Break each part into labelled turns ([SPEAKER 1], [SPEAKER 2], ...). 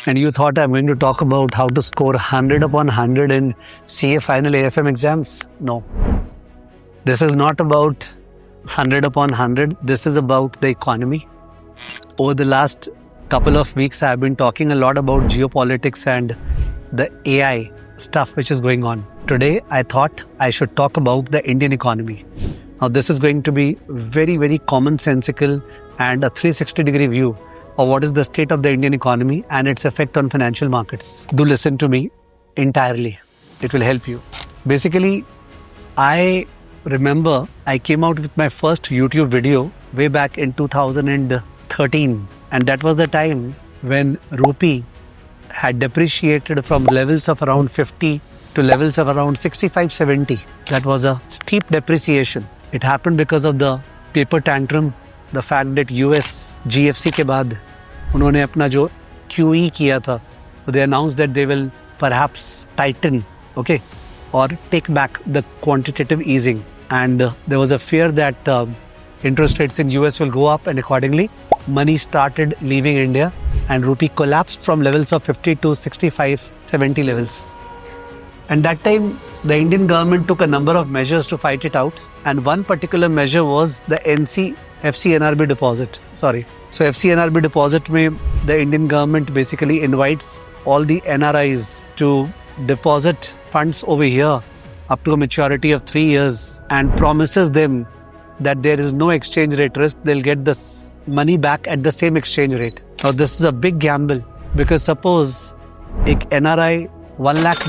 [SPEAKER 1] And you thought I'm going to talk about how to score 100 upon 100 in CA final AFM exams? No. This is not about 100 upon 100. This is about the economy. Over the last couple of weeks, I've been talking a lot about geopolitics and the AI stuff which is going on. Today, I thought I should talk about the Indian economy. Now, this is going to be very, very commonsensical and a 360-degree view of what is the state of the Indian economy and its effect on financial markets. Do listen to me entirely. It will help you. Basically, I remember I came out with my first YouTube video way back in 2013. And that was the time when rupee had depreciated from levels of around 50 to levels of around 65, 70. That was a steep depreciation. It happened because of the paper tantrum, the fact that US GFC के बाद उन्होंने अपना जो QE किया था, they announced that they will perhaps tighten, okay, or take back the quantitative easing. And there was a fear that interest rates in US will go up, and accordingly, money started leaving India and rupee collapsed from levels of 50 to 65, 70 levels. And that time, the Indian government took a number of measures to fight it out. And one particular measure was the FCNRB deposit. So FCNRB deposit mein the Indian government basically invites all the NRIs to deposit funds over here up to a maturity of 3 years and promises them that there is no exchange rate risk. They'll get this money back at the same exchange rate. Now this is a big gamble because suppose एक NRI $1 lakh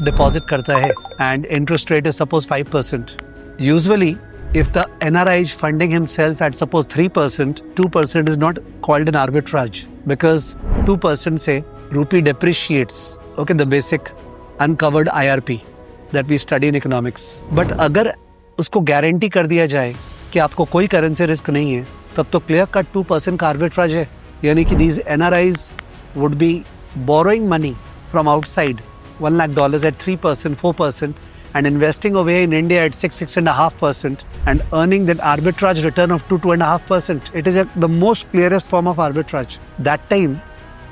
[SPEAKER 1] deposit करता है and interest rate is suppose 5%. Usually, if the NRI is funding himself at suppose 3%, 2% is not called an arbitrage because 2% say rupee depreciates. Okay, the basic uncovered IRP that we study in economics. But अगर उसको guarantee कर दिया जाए कि आपको कोई currency risk नहीं है, तब तो clear cut 2% का arbitrage है. यानी कि these NRIs would be borrowing money from outside, $1 lakh at 3%, 4%, and investing over here in India at 6.5%, and earning that arbitrage return of 2.5%. It is the most clearest form of arbitrage. That time,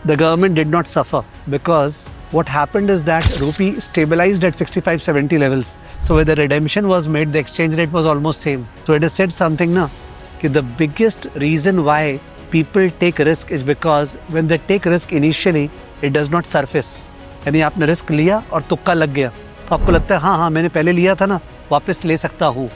[SPEAKER 1] the government did not suffer because what happened is that rupee stabilized at 65, 70 levels. So when the redemption was made, the exchange rate was almost same. So it has said something na, कि the biggest reason why people take risk is because when they take risk initially, it does not surface. यानी आपने risk लिया और तुक्का लग गया तो आपको लगता है हाँ मैंने पहले लिया था ना, वापस ले सकता हूँ.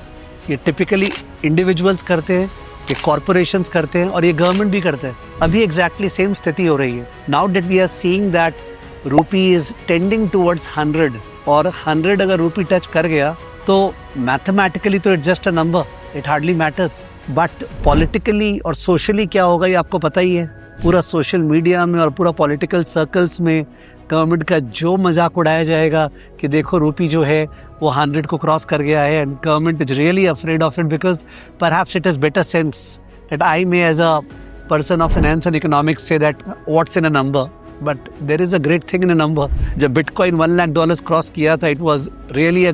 [SPEAKER 1] ये टिपिकली इंडिविजुअल्स करते हैं, ये कॉर्पोरेशंस करते हैं और ये गवर्नमेंट भी करते हैं. अभी एग्जैक्टली सेम स्थिति हो रही है. Now that we are seeing that rupee is tending towards 100 और 100 अगर रूपी टच कर गया तो मैथमेटिकली तो it's just a number, it hardly matters. But politically और सोशली क्या होगा ये आपको पता ही है. पूरा सोशल मीडिया में और पूरा पॉलिटिकल सर्कल्स में गवर्नमेंट का जो मजाक उड़ाया जाएगा कि देखो रूपी जो है वो 100 को क्रॉस कर गया है and government is really afraid of it because perhaps it is better sense that I may as a person of finance and economics say that what's in a number, but there is a great thing in a number. जब bitcoin $1 lakh cross किया था, it was really a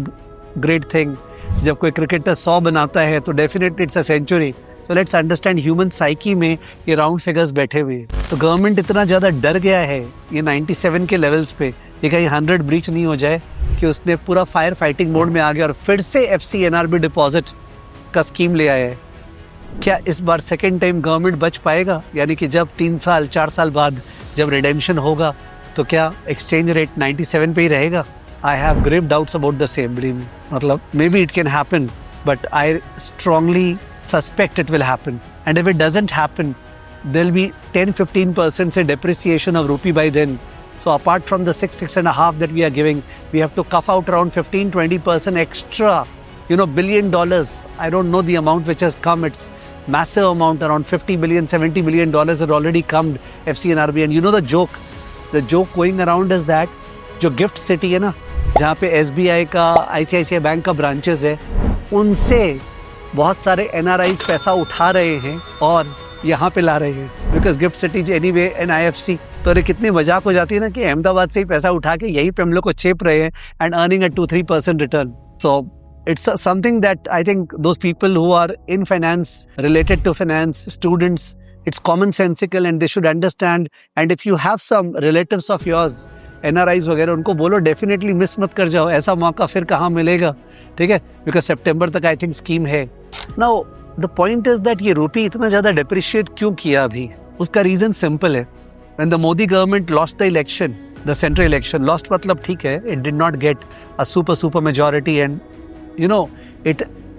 [SPEAKER 1] great thing. जब कोई cricketer 100 बनाता है तो definitely it's a century. So let's understand human psyche में ये राउंड फिगर्स बैठे हुए हैं. तो गवर्नमेंट इतना ज़्यादा डर गया है ये 97 के लेवल्स पे ये कहीं 100 ब्रीच नहीं हो जाए कि उसने पूरा फायर फाइटिंग मोड में आ गया और फिर से FCNRB डिपॉजिट का स्कीम ले आया है. क्या इस बार सेकेंड टाइम गवर्नमेंट बच पाएगा? यानी कि जब 3 साल 4 साल बाद जब रिडेम्पशन होगा तो क्या एक्सचेंज रेट 97 पे ही रहेगा? I have grave doubts about the same, believe me. मतलब may be it can happen but I strongly suspect it will happen. And if it doesn't happen, there'll be 10-15% say depreciation of rupee by then. So apart from the 6.5 that we are giving, we have to cough out around 15-20% extra, $billion. I don't know the amount which has come. It's massive amount, around $50 billion, $70 billion has already come FCNRB. And you know the joke going around is that जो gift city है ना, जहाँ पे SBI का, ICICI bank का branches है, उनसे बहुत सारे NRIs पैसा उठा रहे हैं और यहाँ पे ला रहे हैं because gift city anyway NIFC. तो अरे कितनी मजाक हो जाती है ना कि अहमदाबाद से ही पैसा उठा के यहीं पे हम लोग को चेप रहे हैं and earning a 2-3% return. So it's something that I think those people who are in finance, related to finance, students, It's commonsensical and they should understand. And if you have some relatives of yours, NRIs वगैरह, उनको बोलो definitely miss मत कर जाओ, ऐसा मौका फिर कहाँ मिलेगा, ठीक है, बिकॉज सितंबर तक आई थिंक स्कीम है. Now the point is that ये रूपी इतना ज़्यादा डिप्रिशिएट क्यों किया अभी, उसका रीज़न सिंपल है. When the Modi government lost the election, the central election, lost मतलब ठीक है, it did not get a super majority and you know,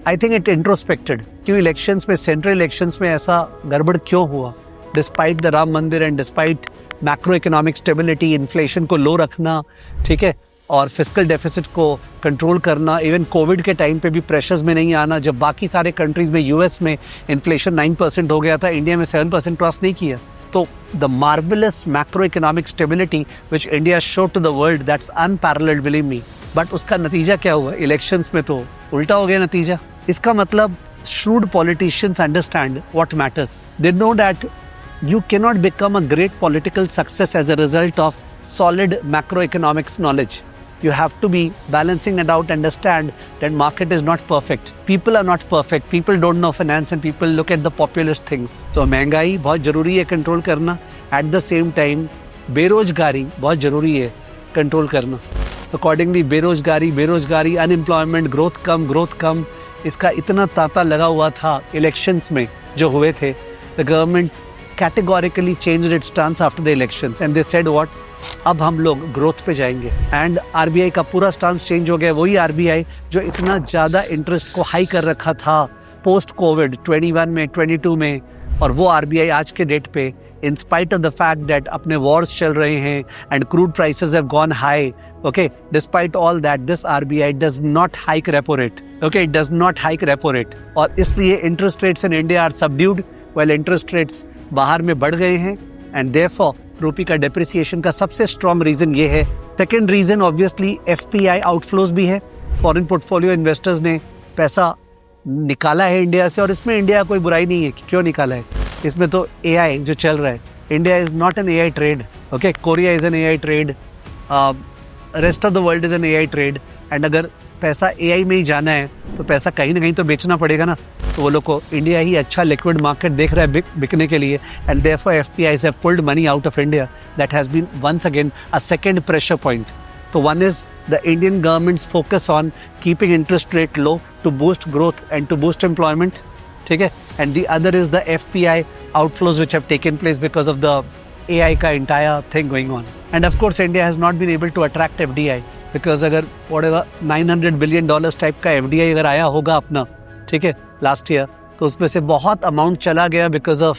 [SPEAKER 1] I think it introspected. क्यों elections में, central elections में ऐसा गड़बड़ क्यों हुआ? Despite the राम मंदिर and despite macroeconomic stability, inflation को लो रखना, ठीक है, और फिस्कल डेफिसिट को कंट्रोल करना, इवन कोविड के टाइम पे भी प्रेशर्स में नहीं आना, जब बाकी सारे कंट्रीज़ में, यूएस में इन्फ्लेशन 9% हो गया था, इंडिया में 7% क्रॉस नहीं किया. तो the marvellous macro economic stability which India show to the world, that's unparalleled, believe me. But उसका नतीजा क्या हुआ? इलेक्शंस में तो उल्टा हो गया नतीजा. इसका मतलब shrewd politicians understand what matters. They know that you cannot become a great political success as a result of solid macroeconomics knowledge. You have to be balancing it out, understand that market is not perfect. People are not perfect. People don't know finance and people look at the populist things. So महंगाई बहुत ज़रूरी है control करना. At the same time बेरोजगारी बहुत ज़रूरी है control करना. Accordingly बेरोजगारी, अनएम्प्लॉयमेंट, ग्रोथ कम, इसका इतना तांता लगा हुआ था इलेक्शंस में जो हुए थे. The government categorically changed its stance after the elections and they said what? अब हम लोग ग्रोथ पे जाएंगे. एंड आरबीआई का पूरा स्टांस चेंज हो गया. वही आरबीआई जो इतना ज़्यादा इंटरेस्ट को हाई कर रखा था पोस्ट कोविड 21 में, 22 में, और वो आरबीआई आज के डेट पे, in spite of the fact that अपने वॉर्स चल रहे हैं and crude prices have gone high, okay, despite all that this RBI does not hike repo rate. Okay, it does not hike repo rate. और इसलिए interest rates in India are subdued while interest rates बाहर में बढ़ गए हैं. And therefore रूपी का depreciation का सबसे स्ट्रॉन्ग रीजन ये है. Second reason obviously FPI outflows भी है. फॉरेन पोर्टफोलियो इन्वेस्टर्स ने पैसा निकाला है इंडिया से, और इसमें इंडिया कोई बुराई नहीं है कि क्यों निकाला है. इसमें तो एआई जो चल रहा है, India is not an AI trade, okay, Korea is an AI trade, rest of the world is an AI trade. And अगर पैसा एआई में ही जाना है तो पैसा कहीं ना कहीं तो बेचना पड़ेगा ना. तो वो लोग को इंडिया ही अच्छा लिक्विड मार्केट देख रहा है बिकने के लिए. And therefore FPIs have pulled money out of India. That has been once again a second pressure point. तो one is the Indian government's focus on keeping interest rate low to boost growth and to boost employment, ठीक है. And the other is the FPI outflows which have taken place because of the AI का entire thing going on. And of course India has not been able to attract FDI because अगर whatever $900 billion type का FDI अगर आया होगा अपना, ठीक है, last year, तो उसमें से बहुत अमाउंट चला गया because of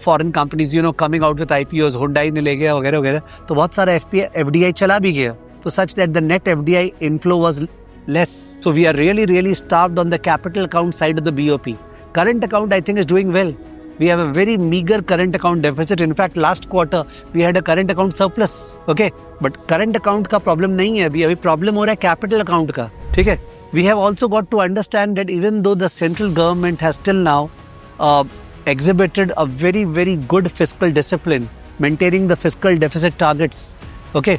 [SPEAKER 1] foreign companies, you know, coming out with IPOs. Hyundai ने ले गया वगैरह वगैरह, तो बहुत सारा FDI चला भी गया. तो such that the net FDI inflow was less. So we are really starved on the capital account side of the BOP. Current account I think is doing well. We have a very meager current account deficit. In fact, last quarter we had a current account surplus. Okay, but current account का problem नहीं है अभी problem हो रहा है capital account का, ठीक है. We have also got to understand that even though the central government has till now exhibited a very good fiscal discipline, maintaining the fiscal deficit targets, okay,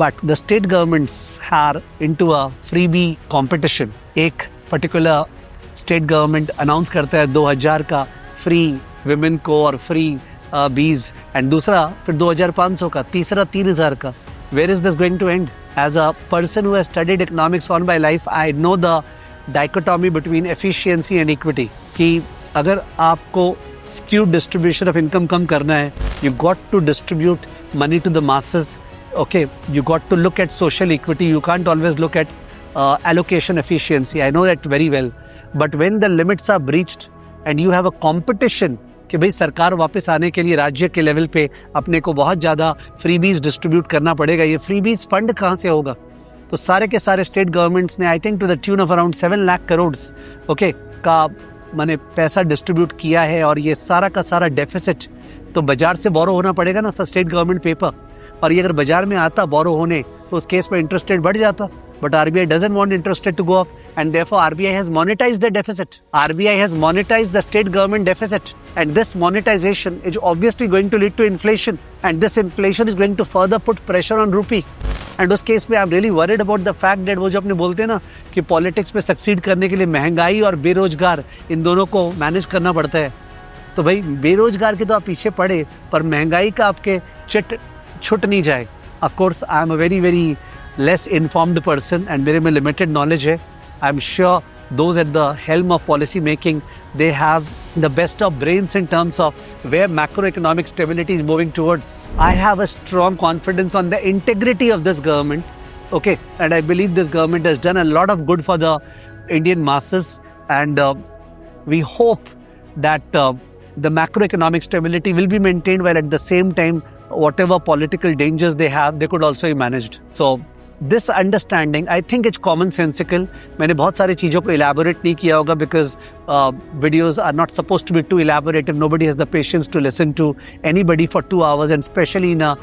[SPEAKER 1] but the state governments are into a freebie competition. एक particular state government announce करता है 2000 का free women को और free बीज, and दूसरा फिर 2500 का, तीसरा 3000 का. Where is this going to end? As a person who has studied economics all my life, I know the dichotomy between efficiency and equity. कि अगर आपको स्क्यूड डिस्ट्रीब्यूशन ऑफ इनकम कम करना है, you got to distribute money to the masses, okay, you got to look at social equity. You can't always look at allocation efficiency. I know that very well. But when the limits are breached and you have a competition कि भाई सरकार वापस आने के लिए राज्य के level पे अपने को बहुत ज़्यादा फ्रीबीज डिस्ट्रीब्यूट करना पड़ेगा. ये फ्रीबीज फंड कहाँ से होगा? तो सारे के सारे स्टेट गवर्नमेंट्स ने I think to the tune of around 7 lakh crore okay का मैंने पैसा डिस्ट्रीब्यूट किया है. और ये सारा का सारा डेफिसिट तो बाजार से बोरो होना पड़ेगा ना, स्टेट गवर्नमेंट पेपर. और ये अगर बाजार में आता बोरो होने तो उस केस में इंटरेस्ट रेट बढ़ जाता. But RBI doesn't want interest rate to go up, and therefore RBI has monetized the deficit. RBI has monetized the state government deficit, and this monetization is obviously going to lead to inflation, and this inflation is going to further put pressure on rupee. And उस case में I'm really worried about the fact that वो जो अपने बोलते हैं ना कि politics में सक्सीड करने के लिए महंगाई और बेरोजगार इन दोनों को मैनेज करना पड़ता है. तो भाई बेरोजगार के तो आप पीछे पड़े, पर महंगाई का आपके छुट नहीं जाए. Of course I am a very very less informed person and मेरे में लिमिटेड नॉलेज है. I am sure those at the helm of policy making, they have the best of brains in terms of where macroeconomic stability is moving towards. I have a strong confidence on the integrity of this government, okay, and I believe this government has done a lot of good for the Indian masses, and we hope that the macroeconomic stability will be maintained, while at the same time whatever political dangers they have, they could also be managed. So this understanding, I think it's commonsensical. मैंने बहुत सारी चीज़ों को elaborate नहीं किया होगा because videos are not supposed to be too elaborative. Nobody has the patience to listen to anybody for 2 hours, and especially in a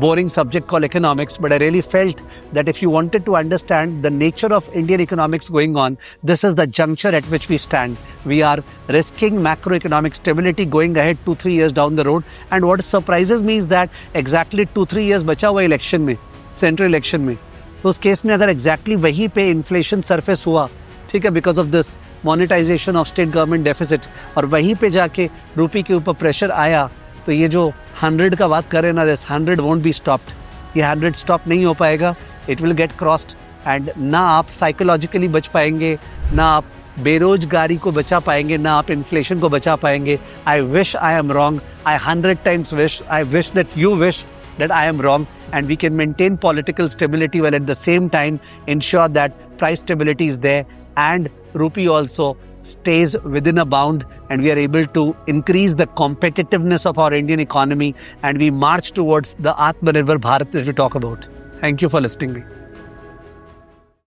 [SPEAKER 1] boring subject called economics. But I really felt that if you wanted to understand the nature of Indian economics going on, this is the juncture at which we stand. We are risking macroeconomic stability going ahead 2-3 years down the road. And what surprises me is that exactly 2-3 years बचा हुआ election में, central election में. तो उस case में अगर exactly वहीं पे इन्फ्लेशन सरफेस हुआ, ठीक है, because of this monetisation of state government deficit, और वहीं पे जाके रूपी के ऊपर प्रेशर आया, तो ये जो 100 का बात कर रहे हैं ना, दिस 100 वोंट बी स्टॉप्ड. ये 100 स्टॉप नहीं हो पाएगा. It will get crossed, and ना आप साइकोलॉजिकली बच पाएंगे, ना आप बेरोजगारी को बचा पाएंगे, ना आप इन्फ्लेशन को बचा पाएंगे. I wish I am wrong. I 100 times wish. I wish that you wish that I am wrong, and we can maintain political stability while at the same time ensure that price stability is there and rupee also stays within a bound, and we are able to increase the competitiveness of our Indian economy, and we march towards the Atmanirbhar Bharat that we talk about. Thank you for listening to me.